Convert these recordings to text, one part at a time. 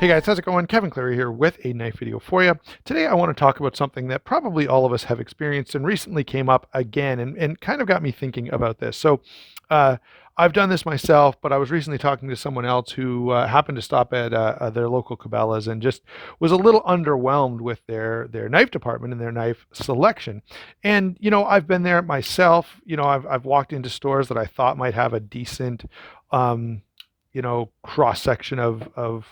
Hey guys, how's it going? Kevin Clary here with a knife video for you. Today I want to talk about something that probably all of us have experienced and recently came up again and kind of got me thinking about this. Uh, I've done this myself, but I was recently talking to someone else who happened to stop at their local Cabela's and just was a little underwhelmed with their knife department and their knife selection. And I've been there myself. I've walked into stores that I thought might have a decent um, cross section of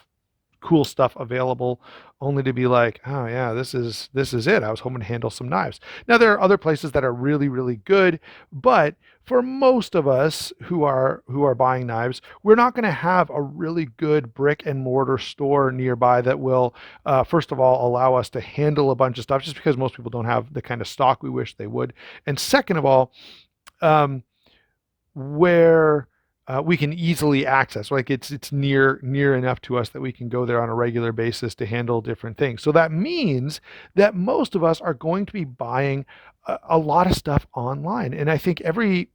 cool stuff available, only to be like, oh yeah, this is it. I was hoping to handle some knives. Now there are other places that are really really good, but for most of us who are buying knives, we're not going to have a really good brick and mortar store nearby that will first of all allow us to handle a bunch of stuff, just because most people don't have the kind of stock we wish they would, and second of all, um, where we can easily access, like it's near enough to us that we can go there on a regular basis to handle different things. So that means that most of us are going to be buying a lot of stuff online, and I think every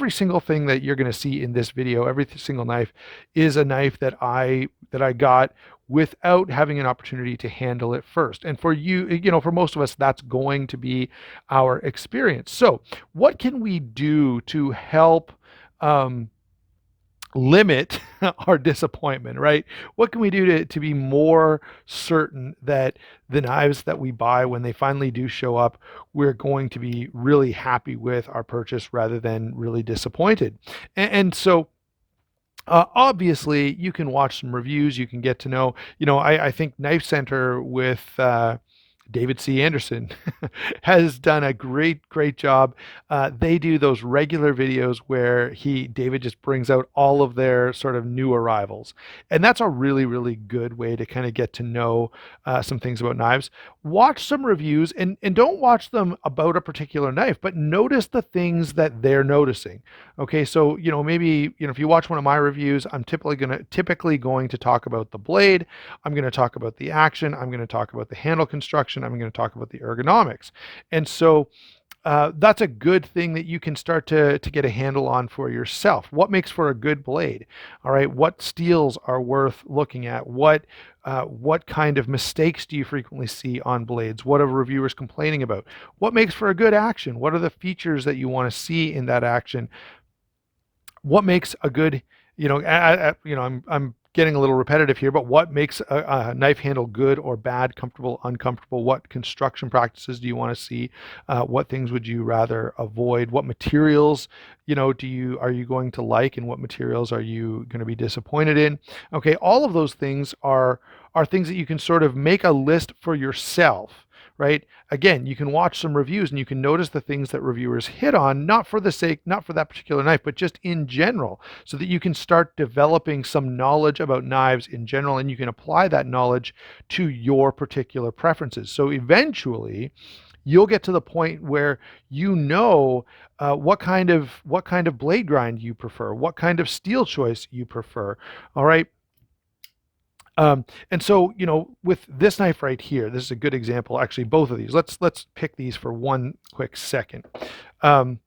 single thing that you're going to see in this video, every single knife, is a knife that I got without having an opportunity to handle it first. And for you, for most of us, that's going to be our experience. So what can we do to help um, limit our disappointment, right? What can we do to be more certain that the knives that we buy, when they finally do show up, we're going to be really happy with our purchase rather than really disappointed? And so obviously, you can watch some reviews. You can get to know, I think Knife Center with David C. Anderson has done a great job. They do those regular videos where David just brings out all of their sort of new arrivals. And that's a really, really good way to kind of get to know some things about knives. Watch some reviews and don't watch them about a particular knife, but notice the things that they're noticing. Okay, so maybe if you watch one of my reviews, I'm typically going to talk about the blade. I'm going to talk about the action. I'm going to talk about the handle construction. I'm going to talk about the ergonomics. And so that's a good thing that you can start to get a handle on for yourself. What makes for a good blade? All right, what steels are worth looking at? What kind of mistakes do you frequently see on blades? What are reviewers complaining about? What makes for a good action? What are the features that you want to see in that action? What makes a good, I'm getting a little repetitive here, but what makes a knife handle good or bad, comfortable, uncomfortable? What construction practices do you want to see? What things would you rather avoid? What materials, are you going to like, and what materials are you going to be disappointed in? Okay, all of those things are things that you can sort of make a list for yourself, right? Again, you can watch some reviews and you can notice the things that reviewers hit on, not for that particular knife, but just in general, so that you can start developing some knowledge about knives in general, and you can apply that knowledge to your particular preferences. So eventually, you'll get to the point where what kind of blade grind you prefer, what kind of steel choice you prefer. All right. And so, with this knife right here, this is a good example. Actually, both of these. Let's pick these for one quick second. Um,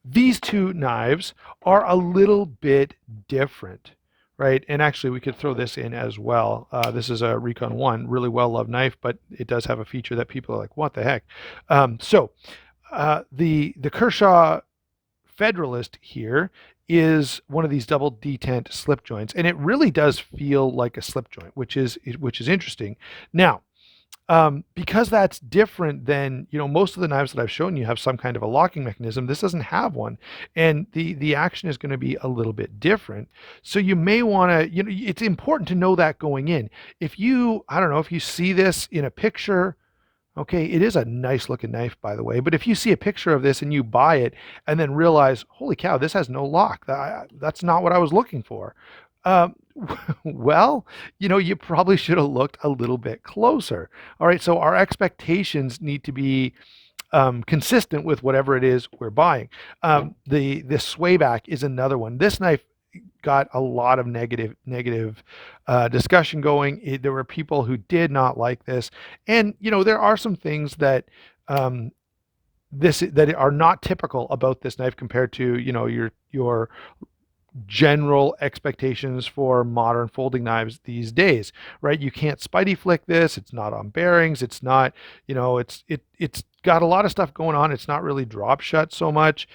these two knives are a little bit different, right? And actually, we could throw this in as well. This is a Recon One, really well-loved knife, but it does have a feature that people are like, "What the heck?" The Kershaw Federalist here is one of these double detent slip joints, and it really does feel like a slip joint, which is interesting. Now, because that's different than, most of the knives that I've shown you have some kind of a locking mechanism. This doesn't have one, and the action is going to be a little bit different. So you may want to, it's important to know that going in. I don't know, if you see this in a picture. Okay, it is a nice looking knife, by the way, but if you see a picture of this and you buy it and then realize, holy cow, this has no lock, that's not what I was looking for. Um, well, you probably should have looked a little bit closer. All right, so our expectations need to be consistent with whatever it is we're buying. The sway back is another one. This knife got a lot of negative discussion going. There were people who did not like this, and there are some things um, that are not typical about this knife compared to your general expectations for modern folding knives these days, right? You can't Spidey flick this. It's not on bearings. It's not, it's got a lot of stuff going on. It's not really drop shut so much.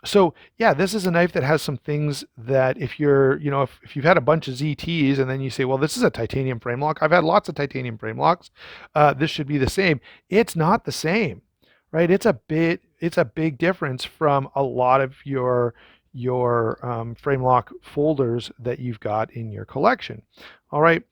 So yeah, this is a knife that has some things that if you're, if you've had a bunch of ZTs and then you say, well, this is a titanium frame lock. I've had lots of titanium frame locks. This should be the same. It's not the same, right? It's a big difference from a lot of your frame lock folders that you've got in your collection. All right.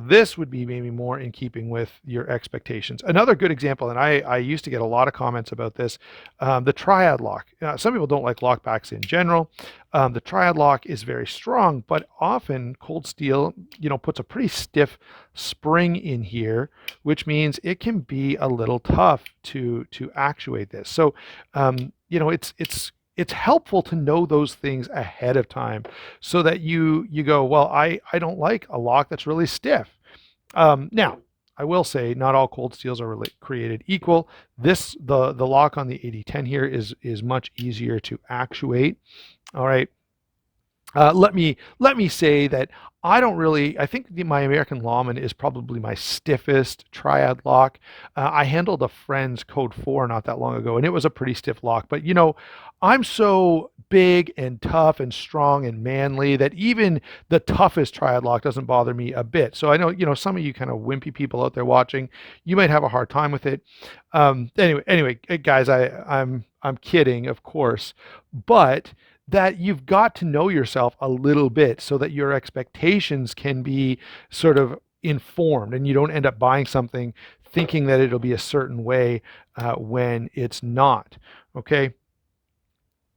This would be maybe more in keeping with your expectations. Another good example, and I used to get a lot of comments about this, the Triad lock. Some people don't like lockbacks in general. The Triad lock is very strong, but often Cold Steel, puts a pretty stiff spring in here, which means it can be a little tough to actuate this. So, it's helpful to know those things ahead of time so that you go, well, I don't like a lock that's really stiff. Now, I will say not all Cold Steels are really created equal. The lock on the 8010 here is much easier to actuate. All right. Let me say that I think my American Lawman is probably my stiffest Triad lock. I handled a friend's Code 4 not that long ago, and it was a pretty stiff lock. But I'm so big and tough and strong and manly that even the toughest Triad lock doesn't bother me a bit. So I know, some of you kind of wimpy people out there watching, you might have a hard time with it. Anyway, guys, I'm kidding, of course, but that you've got to know yourself a little bit so that your expectations can be sort of informed and you don't end up buying something thinking that it'll be a certain way when it's not. Okay.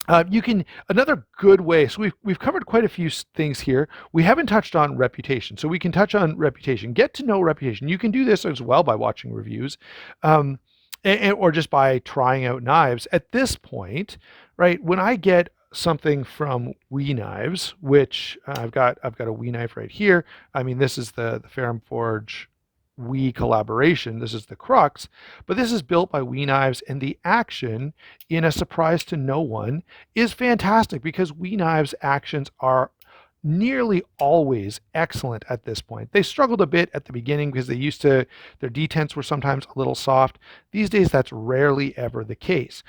Another good way, so we've covered quite a few things here. We haven't touched on reputation, so we can touch on reputation. Get to know reputation. You can do this as well by watching reviews, or just by trying out knives. At this point, right, when I get something from WE Knives, which I've got a WE knife right here. I mean, this is the Ferrum Forge WE collaboration. This is the Crux, but this is built by WE Knives, and the action in A Surprise to No One is fantastic because WE Knives actions are nearly always excellent at this point. They struggled a bit at the beginning because their detents were sometimes a little soft. These days, that's rarely ever the case.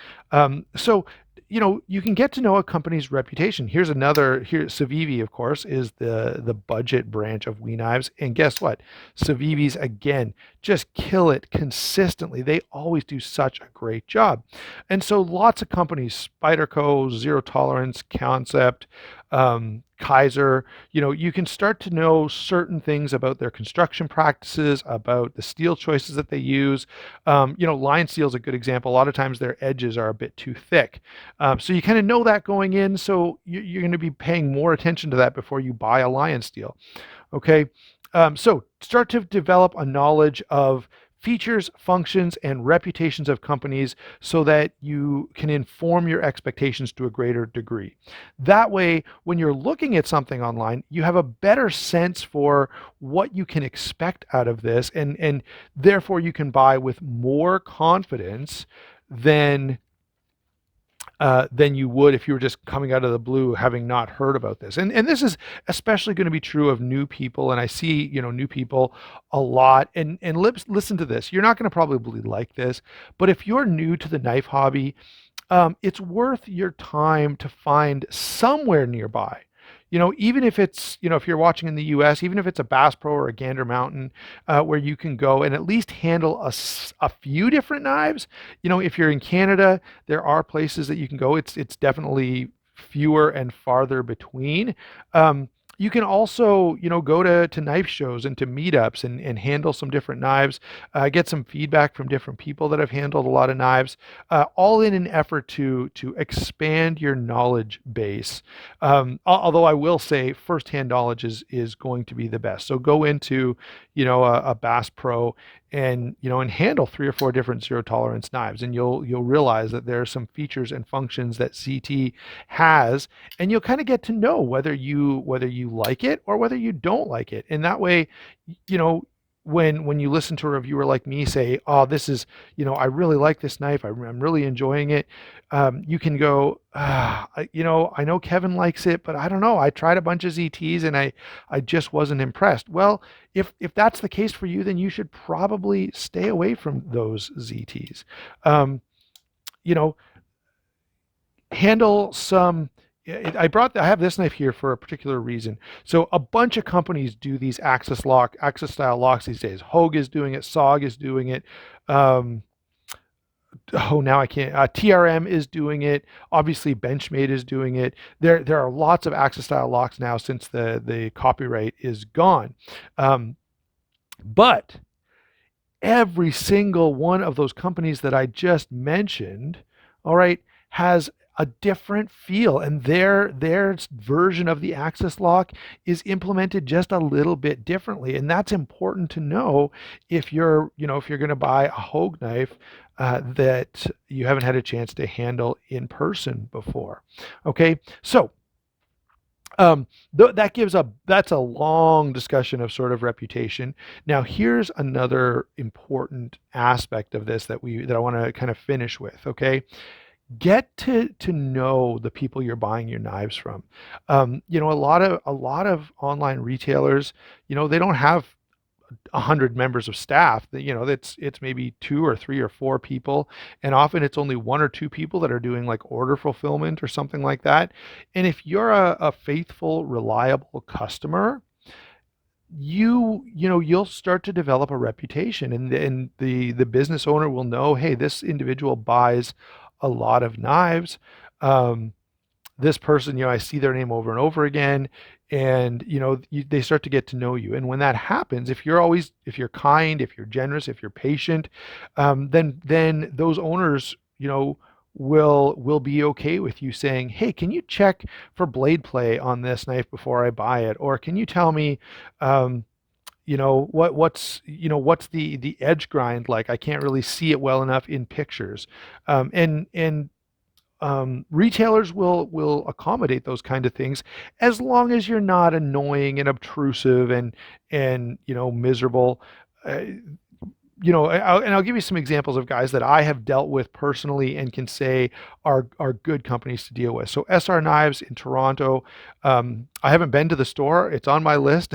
So you can get to know a company's reputation. Here, Civivi, of course, is the budget branch of WE Knives. And guess what? Civivis, again, just kill it consistently. They always do such a great job. And so lots of companies, Spyderco, Zero Tolerance, Concept, Kaiser, you can start to know certain things about their construction practices, about the steel choices that they use. Line steel is a good example. A lot of times their edges are a bit too thick. So you kind of know that going in. So you're going to be paying more attention to that before you buy a Lion steel. Okay. So start to develop a knowledge of features, functions, and reputations of companies so that you can inform your expectations to a greater degree. That way, when you're looking at something online, you have a better sense for what you can expect out of this, and therefore you can buy with more confidence than you would if you were just coming out of the blue having not heard about this. And this is especially going to be true of new people. And I see, new people a lot. And listen to this. You're not going to probably like this, but if you're new to the knife hobby, it's worth your time to find somewhere nearby. Even if it's, if you're watching in the US, even if it's a Bass Pro or a Gander Mountain, where you can go and at least handle a few different knives. If you're in Canada, there are places that you can go. It's definitely fewer and farther between. You can also, go to knife shows and to meetups and handle some different knives, get some feedback from different people that have handled a lot of knives, all in an effort to expand your knowledge base. Although I will say firsthand knowledge is going to be the best. So go into, a Bass Pro and handle 3 or 4 different zero tolerance knives, and you'll realize that there are some features and functions that ZT has, and you'll kind of get to know whether you like it or whether you don't like it. And that way, when you listen to a reviewer like me say, "Oh, this is, I really like this knife. I'm really enjoying it." You can go, I know Kevin likes it, but I don't know. I tried a bunch of ZTs and I just wasn't impressed. Well, if that's the case for you, then you should probably stay away from those ZTs. Um, you know, handle some. I have this knife here for a particular reason. So a bunch of companies do these axis style locks these days. Hogue is doing it. SOG is doing it. Um, oh, now I can't. TRM is doing it. Obviously, Benchmade is doing it. There are lots of axis style locks now since the copyright is gone. But every single one of those companies that I just mentioned, all right, has a different feel, and their version of the axis lock is implemented just a little bit differently, and that's important to know if you're going to buy a Hogue knife that you haven't had a chance to handle in person before. Okay, so that's a long discussion of sort of reputation. Now, here's another important aspect of this that I want to kind of finish with. Okay, get to know the people you're buying your knives from. A lot of online retailers, they don't have 100 members of staff. That it's maybe 2 or 3 or 4 people, and often it's only 1 or 2 people that are doing like order fulfillment or something like that. And if you're a faithful, reliable customer, you'll start to develop a reputation, and the business owner will know, hey, this individual buys a lot of knives. um, this person, I see their name over and over again, and they start to get to know you. And when that happens, if you're kind, if you're generous, if you're patient, then those owners, will be okay with you saying, hey, can you check for blade play on this knife before I buy it? Or can you tell me, what's the edge grind like? I can't really see it well enough in pictures. And retailers will accommodate those kind of things as long as you're not annoying and obtrusive and miserable. Uh, I'll give you some examples of guys that I have dealt with personally and can say are good companies to deal with. So SR Knives in Toronto. I haven't been to the store. It's on my list.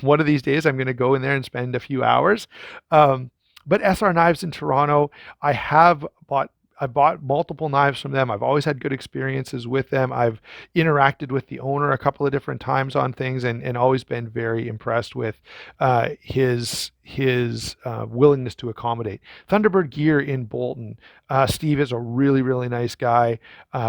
One of these days, I'm going to go in there and spend a few hours. But SR Knives in Toronto, I have bought I bought multiple knives from them. I've always had good experiences with them. I've interacted with the owner a couple of different times on things, and always been very impressed with his willingness to accommodate. Thunderbird Gear in Bolton. Steve is a really, really nice guy.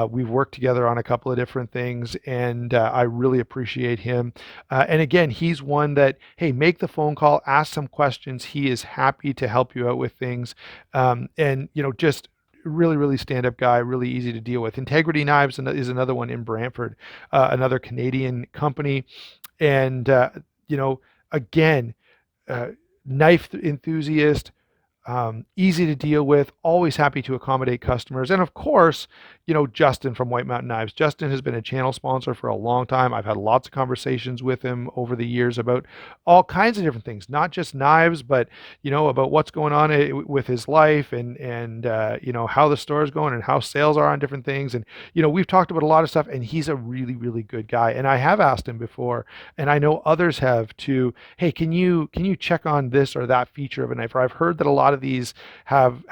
We've worked together on a couple of different things, and I really appreciate him. And again, he's one that, hey, make the phone call, ask some questions. He is happy to help you out with things. And just really, really stand-up guy, really easy to deal with. Integrity Knives is another one in Brantford, another Canadian company. And again, uh, knife enthusiast, easy to deal with, always happy to accommodate customers. And of course, Justin from White Mountain Knives. Justin has been a channel sponsor for a long time. I've had lots of conversations with him over the years about all kinds of different things, not just knives, but about what's going on with his life, and how the store is going and how sales are on different things. And we've talked about a lot of stuff, and he's a really, really good guy. And I have asked him before, and I know others have too, hey, can you check on this or that feature of a knife? Or I've heard that a lot of these have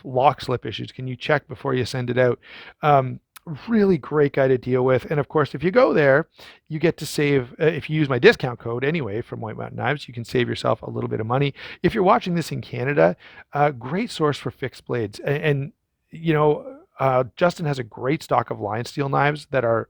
lock slip issues. Can you check before you send it out? Really great guy to deal with. And of course, if you go there, you get to save, if you use my discount code anyway from White Mountain Knives, you can save yourself a little bit of money. If you're watching this in Canada, great source for fixed blades. Justin has a great stock of Lion Steel knives that are,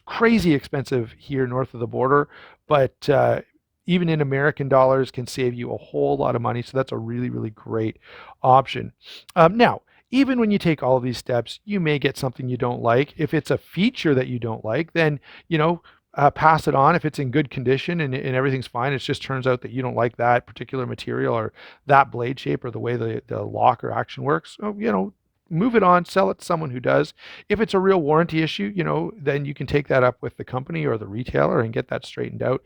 crazy expensive here north of the border, but even in American dollars can save you a whole lot of money. So that's a really, really great option. Now, even when you take all of these steps, you may get something you don't like. If it's a feature that you don't like, then, pass it on. If it's in good condition and everything's fine, it just turns out that you don't like that particular material or that blade shape or the way the lock or action works. So, move it on, sell it to someone who does. If it's a real warranty issue, then you can take that up with the company or the retailer and get that straightened out.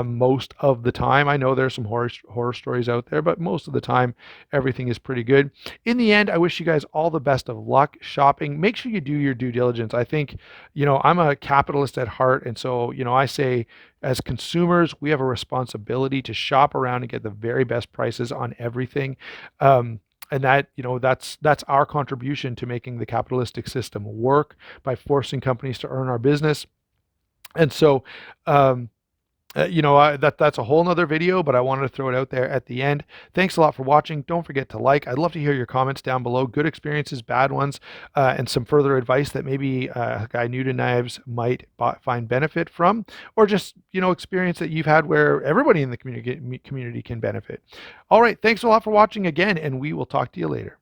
Most of the time, I know there's some horror stories out there, but most of the time, everything is pretty good. In the end, I wish you guys all the best of luck shopping. Make sure you do your due diligence. I think, I'm a capitalist at heart, and so, I say, as consumers, we have a responsibility to shop around and get the very best prices on everything. And that's our contribution to making the capitalistic system work, by forcing companies to earn our business. And so, um, that's a whole nother video, but I wanted to throw it out there at the end. Thanks a lot for watching. Don't forget to like. I'd love to hear your comments down below, good experiences, bad ones, and some further advice that maybe a guy new to knives might find benefit from, or just, experience that you've had where everybody in the community can benefit. All right. Thanks a lot for watching again, and we will talk to you later.